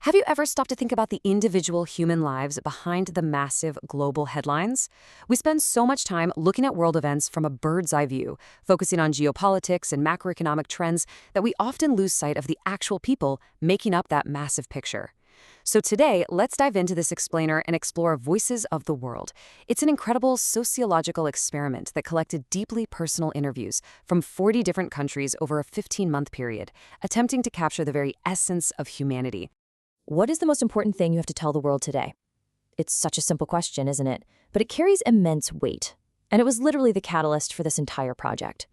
Have you ever stopped to think about the individual human lives behind the massive global headlines? We spend so much time looking at world events from a bird's eye view, focusing on geopolitics and macroeconomic trends that we often lose sight of the actual people making up that massive picture. So today, let's dive into this explainer and explore Voices of the World. It's an incredible sociological experiment that collected deeply personal interviews from 40 different countries over a 15-month period, attempting to capture the very essence of humanity. What is the most important thing you have to tell the world today? It's such a simple question, isn't it? But it carries immense weight. And it was literally the catalyst for this entire project.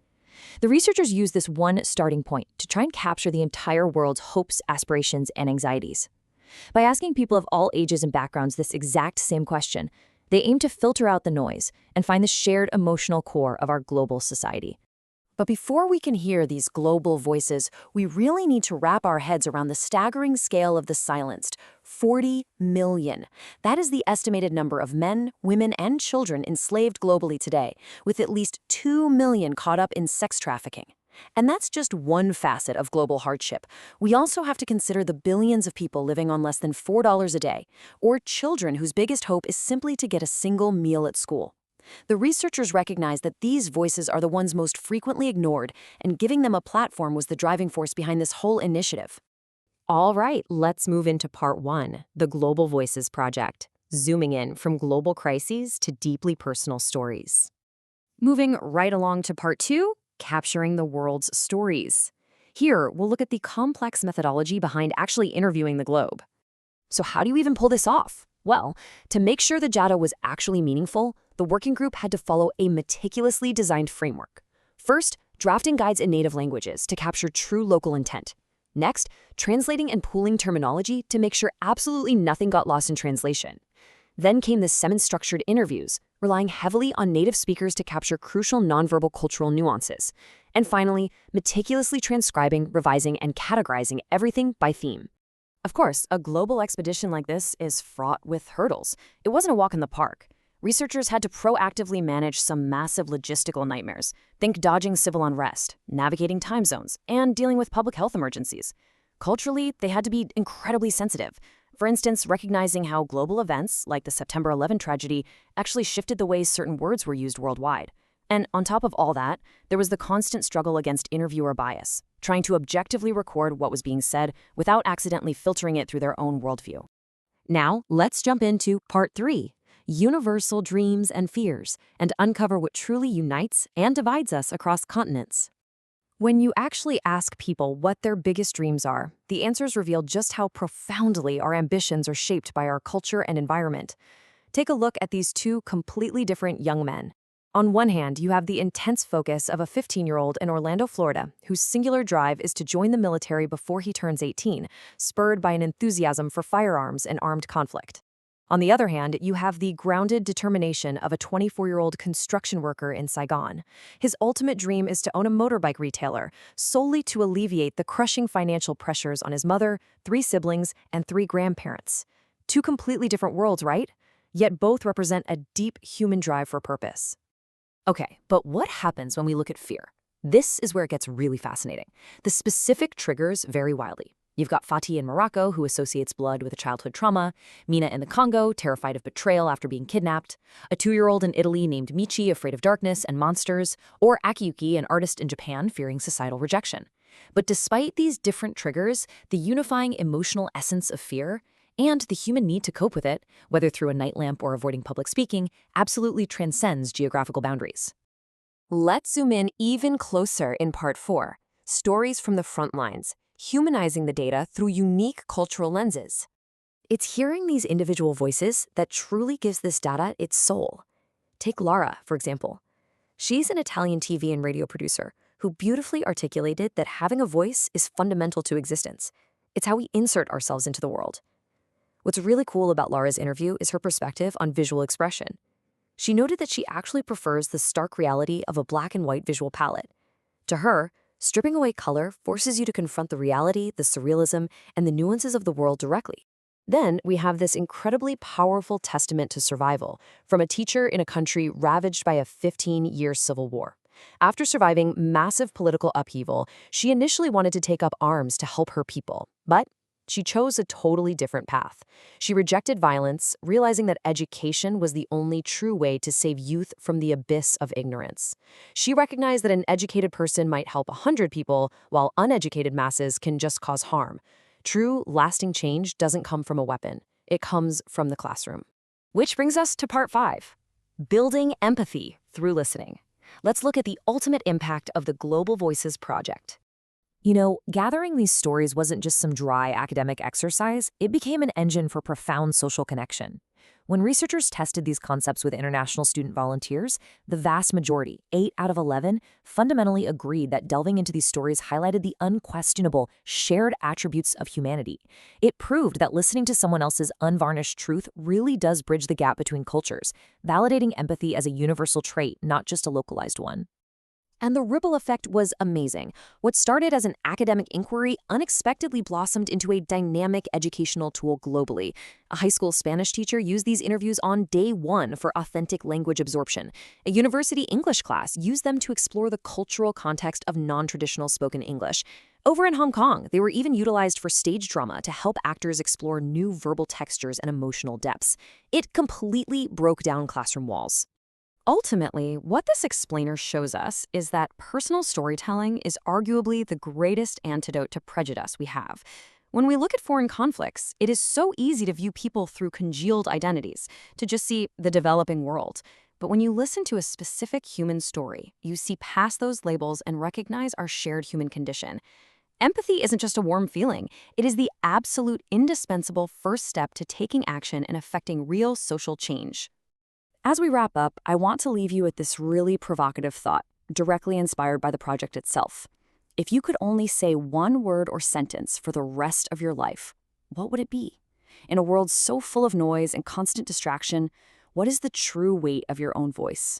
The researchers used this one starting point to try and capture the entire world's hopes, aspirations, and anxieties. By asking people of all ages and backgrounds this exact same question, they aim to filter out the noise and find the shared emotional core of our global society. But before we can hear these global voices, we really need to wrap our heads around the staggering scale of the silenced. 40 million. That is the estimated number of men, women, and children enslaved globally today, with at least 2 million caught up in sex trafficking. And that's just one facet of global hardship. We also have to consider the billions of people living on less than $4 a day, or children whose biggest hope is simply to get a single meal at school. The researchers recognize that these voices are the ones most frequently ignored, and giving them a platform was the driving force behind this whole initiative. All right, let's move into part one, the Global Voices Project, zooming in from global crises to deeply personal stories. Moving right along to part two, capturing the world's stories. Here, we'll look at the complex methodology behind actually interviewing the globe. So how do you even pull this off? Well, to make sure the data was actually meaningful, the working group had to follow a meticulously designed framework. First, drafting guides in native languages to capture true local intent. Next, translating and pooling terminology to make sure absolutely nothing got lost in translation. Then came the semi-structured interviews, relying heavily on native speakers to capture crucial nonverbal cultural nuances. And finally, meticulously transcribing, revising, and categorizing everything by theme. Of course, a global expedition like this is fraught with hurdles. It wasn't a walk in the park. Researchers had to proactively manage some massive logistical nightmares. Think dodging civil unrest, navigating time zones, and dealing with public health emergencies. Culturally, they had to be incredibly sensitive. For instance, recognizing how global events, like the September 11 tragedy, actually shifted the ways certain words were used worldwide. And on top of all that, there was the constant struggle against interviewer bias, trying to objectively record what was being said without accidentally filtering it through their own worldview. Now, let's jump into part three, universal dreams and fears, and uncover what truly unites and divides us across continents. When you actually ask people what their biggest dreams are, the answers reveal just how profoundly our ambitions are shaped by our culture and environment. Take a look at these two completely different young men. On one hand, you have the intense focus of a 15-year-old in Orlando, Florida, whose singular drive is to join the military before he turns 18, spurred by an enthusiasm for firearms and armed conflict. On the other hand, you have the grounded determination of a 24-year-old construction worker in Saigon. His ultimate dream is to own a motorbike retailer, solely to alleviate the crushing financial pressures on his mother, 3 siblings, and 3 grandparents. Two completely different worlds, right? Yet both represent a deep human drive for purpose. Okay, but what happens when we look at fear? This is where it gets really fascinating. The specific triggers vary wildly. You've got Fatih in Morocco, who associates blood with a childhood trauma, Mina in the Congo, terrified of betrayal after being kidnapped, a 2-year-old in Italy named Michi, afraid of darkness and monsters, or Akiyuki, an artist in Japan, fearing societal rejection. But despite these different triggers, the unifying emotional essence of fear and the human need to cope with it, whether through a night lamp or avoiding public speaking, absolutely transcends geographical boundaries. Let's zoom in even closer in part 4, stories from the front lines, humanizing the data through unique cultural lenses. It's hearing these individual voices that truly gives this data its soul. Take Lara, for example. She's an Italian TV and radio producer who beautifully articulated that having a voice is fundamental to existence. It's how we insert ourselves into the world. What's really cool about Lara's interview is her perspective on visual expression. She noted that she actually prefers the stark reality of a black and white visual palette. To her, stripping away color forces you to confront the reality, the surrealism, and the nuances of the world directly. Then we have this incredibly powerful testament to survival from a teacher in a country ravaged by a 15-year civil war. After surviving massive political upheaval, she initially wanted to take up arms to help her people. But She chose a totally different path. She rejected violence, realizing that education was the only true way to save youth from the abyss of ignorance. She recognized that an educated person might help 100 people, while uneducated masses can just cause harm. True, lasting change doesn't come from a weapon. It comes from the classroom. Which brings us to part 5, building empathy through listening. Let's look at the ultimate impact of the Global Voices project. Gathering these stories wasn't just some dry academic exercise, it became an engine for profound social connection. When researchers tested these concepts with international student volunteers, the vast majority, 8 out of 11, fundamentally agreed that delving into these stories highlighted the unquestionable, shared attributes of humanity. It proved that listening to someone else's unvarnished truth really does bridge the gap between cultures, validating empathy as a universal trait, not just a localized one. And the ripple effect was amazing. What started as an academic inquiry unexpectedly blossomed into a dynamic educational tool globally. A high school Spanish teacher used these interviews on day 1 for authentic language absorption. A university English class used them to explore the cultural context of non-traditional spoken English. Over in Hong Kong, they were even utilized for stage drama to help actors explore new verbal textures and emotional depths. It completely broke down classroom walls. Ultimately, what this explainer shows us is that personal storytelling is arguably the greatest antidote to prejudice we have. When we look at foreign conflicts, it is so easy to view people through congealed identities, to just see the developing world. But when you listen to a specific human story, you see past those labels and recognize our shared human condition. Empathy isn't just a warm feeling. It is the absolute indispensable first step to taking action and affecting real social change. As we wrap up, I want to leave you with this really provocative thought, directly inspired by the project itself. If you could only say one word or sentence for the rest of your life, what would it be? In a world so full of noise and constant distraction, what is the true weight of your own voice?